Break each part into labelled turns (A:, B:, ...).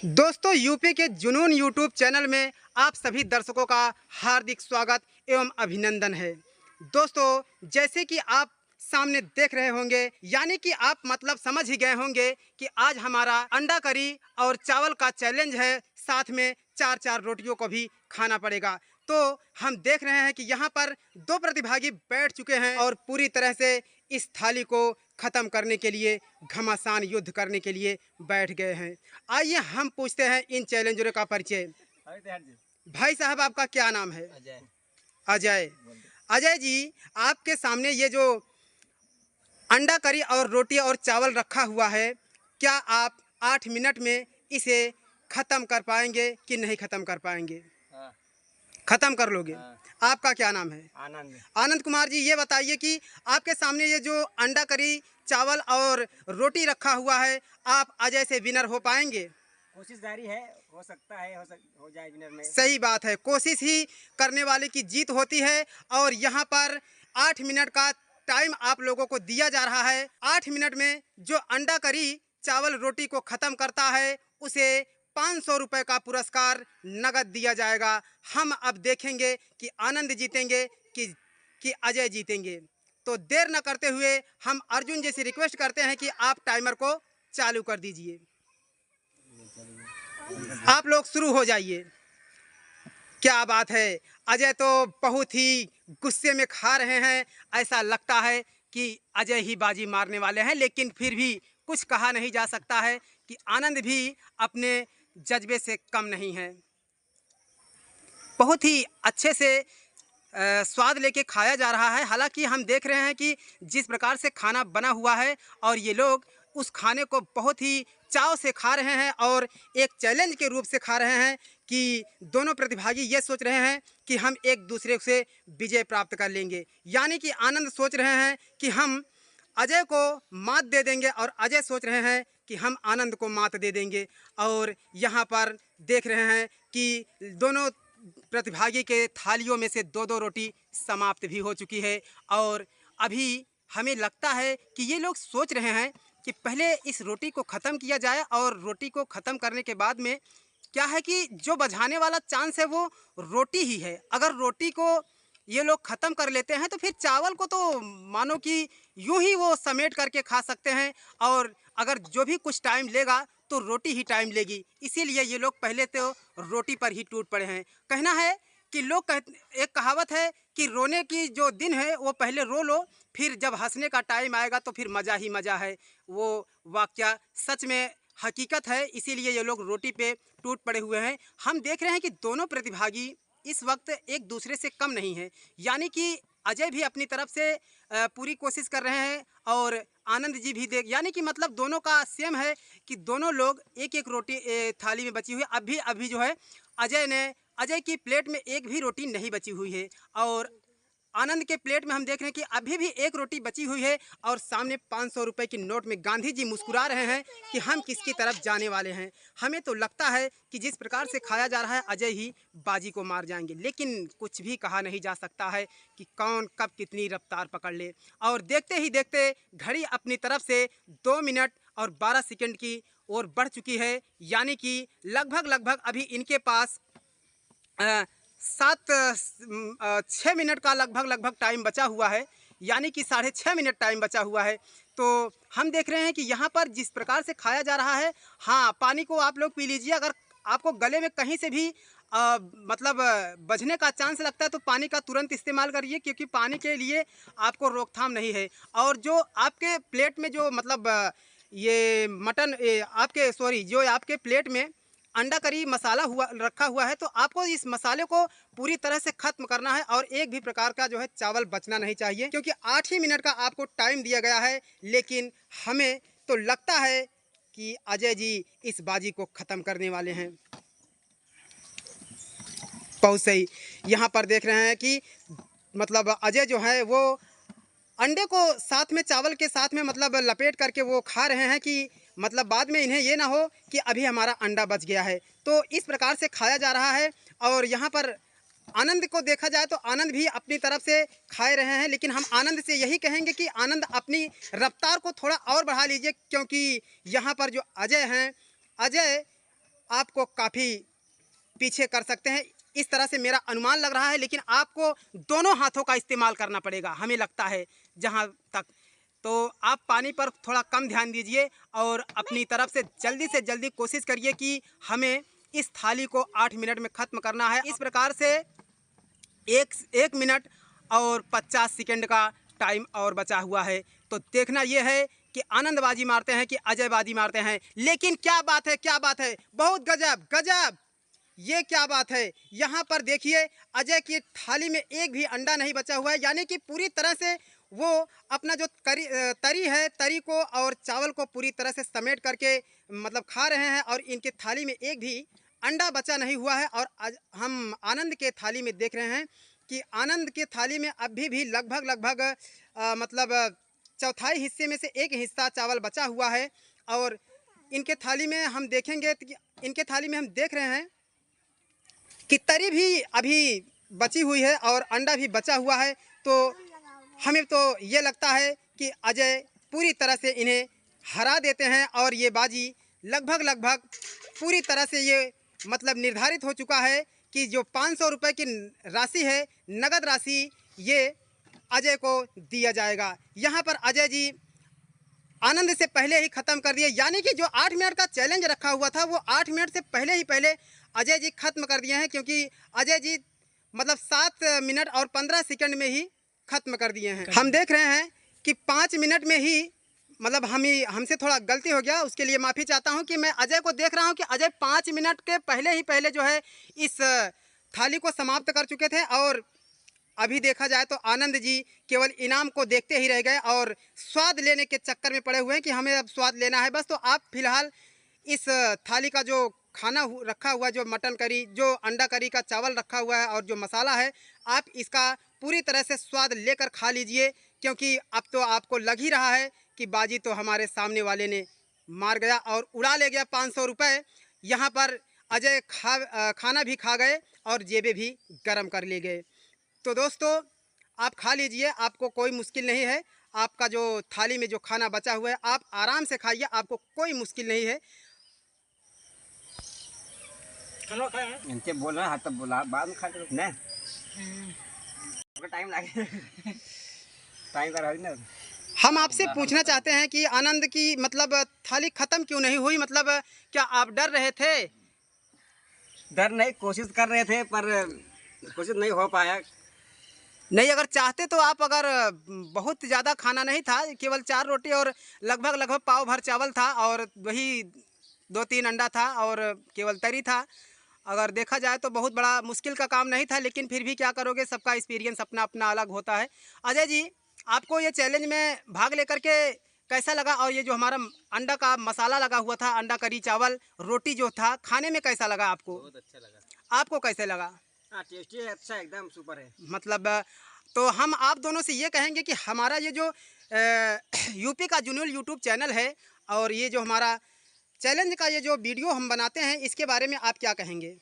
A: दोस्तों यूपी के जुनून यूट्यूब चैनल में आप सभी दर्शकों का हार्दिक स्वागत एवं अभिनंदन है। दोस्तों जैसे कि आप सामने देख रहे होंगे यानी कि आप मतलब समझ ही गए होंगे कि आज हमारा अंडा करी और चावल का चैलेंज है, साथ में चार चार रोटियों को भी खाना पड़ेगा। तो हम देख रहे हैं कि यहाँ पर दो प्रतिभागी बैठ चुके हैं और पूरी तरह से इस थाली को ख़त्म करने के लिए घमासान युद्ध करने के लिए बैठ गए हैं। आइए हम पूछते हैं इन चैलेंजरों का परिचय। भाई साहब आपका क्या नाम है?
B: अजय।
A: अजय। अजय जी, आपके सामने ये जो अंडा करी और रोटी और चावल रखा हुआ है, क्या आप 8 मिनट में इसे ख़त्म कर पाएंगे कि नहीं ख़त्म कर पाएंगे?
B: हाँ।
A: ख़त्म कर लोगे?
B: हाँ।
A: आपका क्या नाम है?
B: आनंद।
A: आनंद कुमार जी, ये बताइए कि आपके सामने ये जो अंडा करी चावल और रोटी रखा हुआ है, आप अजय से विनर हो पाएंगे?
B: कोशिश जारी है, हो सकता है हो जाए विनर में।
A: सही बात है, कोशिश ही करने वाले की जीत होती है। और यहाँ पर 8 मिनट का टाइम आप लोगों को दिया जा रहा है। 8 मिनट में जो अंडा करी चावल रोटी को ख़त्म करता है उसे 500 रुपये का पुरस्कार नगद दिया जाएगा। हम अब देखेंगे कि आनंद जीतेंगे कि अजय जीतेंगे। तो देर न करते हुए हम अर्जुन जी से रिक्वेस्ट करते हैं कि आप टाइमर को चालू कर दीजिए। आप लोग शुरू हो जाइए। क्या बात है, अजय तो बहुत ही गुस्से में खा रहे हैं। ऐसा लगता है कि अजय ही बाजी मारने वाले हैं, लेकिन फिर भी कुछ कहा नहीं जा सकता है कि आनंद भी अपने जज्बे से कम नहीं है। बहुत ही अच्छे से स्वाद लेके खाया जा रहा है। हालांकि हम देख रहे हैं कि जिस प्रकार से खाना बना हुआ है और ये लोग उस खाने को बहुत ही चाव से खा रहे हैं और एक चैलेंज के रूप से खा रहे हैं कि दोनों प्रतिभागी ये सोच रहे हैं कि हम एक दूसरे से विजय प्राप्त कर लेंगे। यानी कि आनंद सोच रहे हैं कि हम अजय को मात दे देंगे और अजय सोच रहे हैं कि हम आनंद को मात दे देंगे। और यहाँ पर देख रहे हैं कि दोनों प्रतिभागी के थालियों में से दो दो रोटी समाप्त भी हो चुकी है। और अभी हमें लगता है कि ये लोग सोच रहे हैं कि पहले इस रोटी को ख़त्म किया जाए और रोटी को ख़त्म करने के बाद में क्या है कि जो बझाने वाला चांस है वो रोटी ही है। अगर रोटी को ये लोग ख़त्म कर लेते हैं तो फिर चावल को तो मानो कि यूं ही वो समेट करके खा सकते हैं। और अगर जो भी कुछ टाइम लेगा तो रोटी ही टाइम लेगी। इसीलिए ये लोग पहले तो रोटी पर ही टूट पड़े हैं। कहना है कि एक कहावत है कि रोने की जो दिन है वो पहले रो लो, फिर जब हंसने का टाइम आएगा तो फिर मज़ा ही मज़ा है। वो वाकया सच में हकीकत है, इसीलिए ये लोग रोटी पे टूट पड़े हुए हैं। हम देख रहे हैं कि दोनों प्रतिभागी इस वक्त एक दूसरे से कम नहीं है। यानी कि अजय भी अपनी तरफ से पूरी कोशिश कर रहे हैं और आनंद जी भी देख, यानी कि मतलब दोनों का सेम है कि दोनों लोग एक एक रोटी थाली में बची हुई है। अभी जो है अजय की प्लेट में एक भी रोटी नहीं बची हुई है और आनंद के प्लेट में हम देख रहे हैं कि अभी भी एक रोटी बची हुई है। और सामने 500 रुपये की नोट में गांधी जी मुस्कुरा रहे हैं कि हम किसकी तरफ जाने वाले हैं। हमें तो लगता है कि जिस प्रकार से खाया जा रहा है अजय ही बाजी को मार जाएंगे, लेकिन कुछ भी कहा नहीं जा सकता है कि कौन कब कितनी रफ्तार पकड़ ले। और देखते ही देखते घड़ी अपनी तरफ से 2 मिनट और 12 सेकंड की ओर बढ़ चुकी है। यानी कि लगभग अभी इनके पास 6 मिनट का लगभग टाइम बचा हुआ है। यानी कि 6.5 मिनट टाइम बचा हुआ है। तो हम देख रहे हैं कि यहाँ पर जिस प्रकार से खाया जा रहा है, हाँ, पानी को आप लोग पी लीजिए। अगर आपको गले में कहीं से भी मतलब बजने का चांस लगता है तो पानी का तुरंत इस्तेमाल करिए, क्योंकि पानी के लिए आपको रोकथाम नहीं है। और जो आपके प्लेट में जो मतलब ये मटन आपके सॉरी जो आपके प्लेट में अंडा करी मसाला रखा हुआ है, तो आपको इस मसाले को पूरी तरह से ख़त्म करना है और एक भी प्रकार का जो है चावल बचना नहीं चाहिए, क्योंकि 8 ही मिनट का आपको टाइम दिया गया है। लेकिन हमें तो लगता है कि अजय जी इस बाजी को ख़त्म करने वाले हैं। बहुत सही। यहाँ पर देख रहे हैं कि मतलब अजय जो है वो अंडे को साथ में चावल के साथ में मतलब लपेट करके वो खा रहे हैं कि मतलब बाद में इन्हें ये ना हो कि अभी हमारा अंडा बच गया है। तो इस प्रकार से खाया जा रहा है। और यहाँ पर आनंद को देखा जाए तो आनंद भी अपनी तरफ से खाए रहे हैं, लेकिन हम आनंद से यही कहेंगे कि आनंद अपनी रफ्तार को थोड़ा और बढ़ा लीजिए, क्योंकि यहाँ पर जो अजय हैं, आपको काफ़ी पीछे कर सकते हैं, इस तरह से मेरा अनुमान लग रहा है। लेकिन आपको दोनों हाथों का इस्तेमाल करना पड़ेगा, हमें लगता है जहाँ तक। तो आप पानी पर थोड़ा कम ध्यान दीजिए और अपनी तरफ से जल्दी कोशिश करिए कि हमें इस थाली को 8 मिनट में ख़त्म करना है। इस प्रकार से एक मिनट और 50 सेकंड का टाइम और बचा हुआ है। तो देखना यह है कि आनंदबाजी मारते हैं कि अजयबाजी मारते हैं। लेकिन क्या बात है, क्या बात है, बहुत गजब गजब, ये क्या बात है। यहाँ पर देखिए अजय की थाली में एक भी अंडा नहीं बचा हुआ है, यानी कि पूरी तरह से वो अपना जो तरी है, तरी को और चावल को पूरी तरह से समेट करके मतलब खा रहे हैं। और इनके थाली में एक भी अंडा बचा नहीं हुआ है। और आज हम आनंद के थाली में देख रहे हैं कि आनंद के थाली में अभी भी लगभग मतलब चौथाई हिस्से में से एक हिस्सा चावल बचा हुआ है। और इनके थाली में हम देखेंगे तो इनके थाली में हम देख रहे हैं कि तरी भी अभी बची हुई है और अंडा भी बचा हुआ है। तो हमें तो ये लगता है कि अजय पूरी तरह से इन्हें हरा देते हैं और ये बाजी लगभग पूरी तरह से ये मतलब निर्धारित हो चुका है कि जो 500 रुपये की राशि है, नगद राशि, ये अजय को दिया जाएगा। यहाँ पर अजय जी आनंद से पहले ही ख़त्म कर दिए, यानी कि जो 8 मिनट का चैलेंज रखा हुआ था वो 8 मिनट से पहले अजय जी ख़त्म कर दिए हैं। क्योंकि अजय जी मतलब 7 मिनट और 15 सेकंड में ही ख़त्म कर दिए हैं। हम देख रहे हैं कि 5 मिनट में ही मतलब हमसे थोड़ा गलती हो गया, उसके लिए माफ़ी चाहता हूं कि मैं अजय को देख रहा हूं कि अजय 5 मिनट के पहले जो है इस थाली को समाप्त कर चुके थे। और अभी देखा जाए तो आनंद जी केवल इनाम को देखते ही रह गए और स्वाद लेने के चक्कर में पड़े हुए हैं कि हमें अब स्वाद लेना है बस। तो आप फिलहाल इस थाली का जो खाना रखा हुआ है, जो मटन करी, जो अंडा करी का चावल रखा हुआ है और जो मसाला है, आप इसका पूरी तरह से स्वाद लेकर खा लीजिए। क्योंकि अब तो आपको लग ही रहा है कि बाजी तो हमारे सामने वाले ने मार गया और उड़ा ले गया 500 रुपये। यहाँ पर अजय खाना भी खा गए और जेबें भी गर्म कर ले गए। तो दोस्तों आप खा लीजिए, आपको कोई मुश्किल नहीं है। आपका जो थाली में जो खाना बचा हुआ है आप आराम से खाइए, आपको कोई मुश्किल नहीं है।
B: इनके बोल रहा है तब बोला बाद में खा लो ना, टाइम लगे टाइम का ना।
A: हम आपसे पूछना चाहते हैं कि आनंद की मतलब थाली ख़त्म क्यों नहीं हुई, मतलब क्या आप डर रहे थे?
B: डर नहीं, कोशिश कर रहे थे पर कोशिश नहीं हो पाया।
A: नहीं, अगर चाहते तो आप, अगर बहुत ज़्यादा खाना नहीं था, केवल 4 रोटी और लगभग पाव भर चावल था और वही 2-3 अंडा था और केवल तरी था। अगर देखा जाए तो बहुत बड़ा मुश्किल का काम नहीं था, लेकिन फिर भी क्या करोगे, सबका एक्सपीरियंस अपना अपना अलग होता है। अजय जी, आपको ये चैलेंज में भाग लेकर के कैसा लगा? और ये जो हमारा अंडा का मसाला लगा हुआ था, अंडा करी चावल रोटी जो था, खाने में कैसा लगा आपको?
B: बहुत अच्छा लगा।
A: आपको कैसे लगा?
B: हाँ, टेस्टी है, अच्छा, एकदम सुपर है।
A: मतलब तो हम आप दोनों से ये कहेंगे कि हमारा ये जो यूपी का जुनून यूट्यूब चैनल है और ये जो हमारा चैलेंज का ये जो वीडियो हम बनाते हैं, इसके बारे में आप क्या कहेंगे?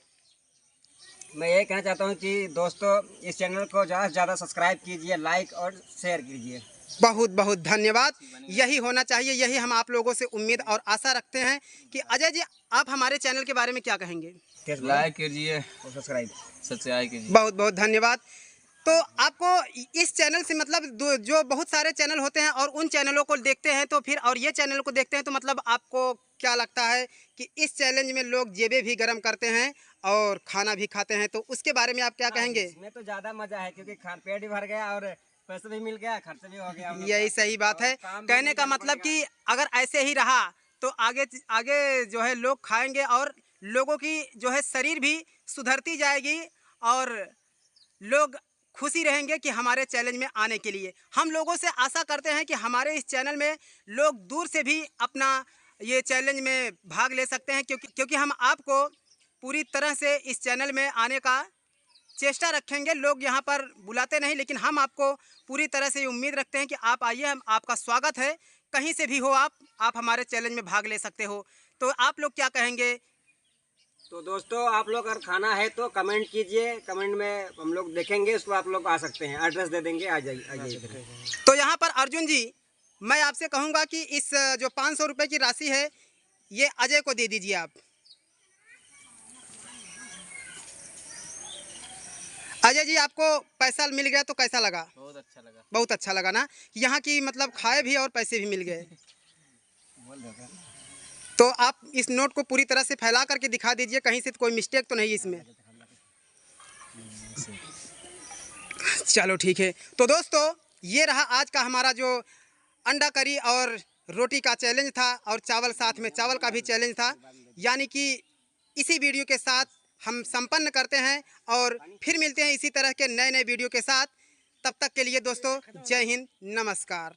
B: मैं ये कहना चाहता हूँ कि दोस्तों इस चैनल को ज़्यादा से ज़्यादा सब्सक्राइब कीजिए, लाइक और शेयर कीजिए।
A: बहुत बहुत धन्यवाद, यही होना चाहिए, यही हम आप लोगों से उम्मीद और आशा रखते हैं। कि अजय जी, आप हमारे चैनल के बारे में क्या कहेंगे?
B: लाइक कीजिए और सब्सक्राइब कीजिए।
A: बहुत बहुत धन्यवाद। तो आपको इस चैनल से मतलब जो बहुत सारे चैनल होते हैं और उन चैनलों को देखते हैं तो फिर, और ये चैनल को देखते हैं तो मतलब आपको क्या लगता है कि इस चैलेंज में लोग जेबें भी गर्म करते हैं और खाना भी खाते हैं, तो उसके बारे में आप क्या कहेंगे?
B: इसमें तो ज़्यादा मज़ा है क्योंकि पेट भी भर गया और पैसे भी मिल गया, खर्च भी हो गया।
A: यही सही बात है। कहने का मतलब कि अगर ऐसे ही रहा तो आगे आगे जो है लोग खाएंगे और लोगों की जो है शरीर भी सुधरती जाएगी और लोग खुशी रहेंगे कि हमारे चैलेंज में आने के लिए। हम लोगों से आशा करते हैं कि हमारे इस चैनल में लोग दूर से भी अपना ये चैलेंज में भाग ले सकते हैं, क्योंकि हम आपको पूरी तरह से इस चैनल में आने का चेष्टा रखेंगे। लोग यहाँ पर बुलाते नहीं, लेकिन हम आपको पूरी तरह से उम्मीद रखते हैं कि आप आइए, हम आपका स्वागत है। कहीं से भी हो आप हमारे चैलेंज में भाग ले सकते हो। तो आप लोग क्या कहेंगे?
B: तो दोस्तों आप लोग अगर खाना है तो कमेंट कीजिए, कमेंट में हम लोग देखेंगे, उसको आप लोग आ सकते हैं, एड्रेस दे देंगे, आ जाइए।
A: तो यहाँ पर अर्जुन जी, मैं आपसे कहूँगा कि इस जो 500 रुपये की राशि है ये अजय को दे दीजिए आप। अजय जी, आपको पैसा मिल गया तो कैसा लगा?
C: बहुत अच्छा लगा।
A: बहुत अच्छा लगा ना। यहाँ की मतलब खाए भी और पैसे भी मिल गए। तो आप इस नोट को पूरी तरह से फैला करके दिखा दीजिए, कहीं से कोई मिस्टेक तो नहीं इसमें। चलो ठीक है। तो दोस्तों, ये रहा आज का हमारा जो अंडा करी और रोटी का चैलेंज था, और चावल साथ में चावल का भी चैलेंज था। यानी कि इसी वीडियो के साथ हम संपन्न करते हैं और फिर मिलते हैं इसी तरह के नए नए वीडियो के साथ। तब तक के लिए दोस्तों, जय हिंद, नमस्कार।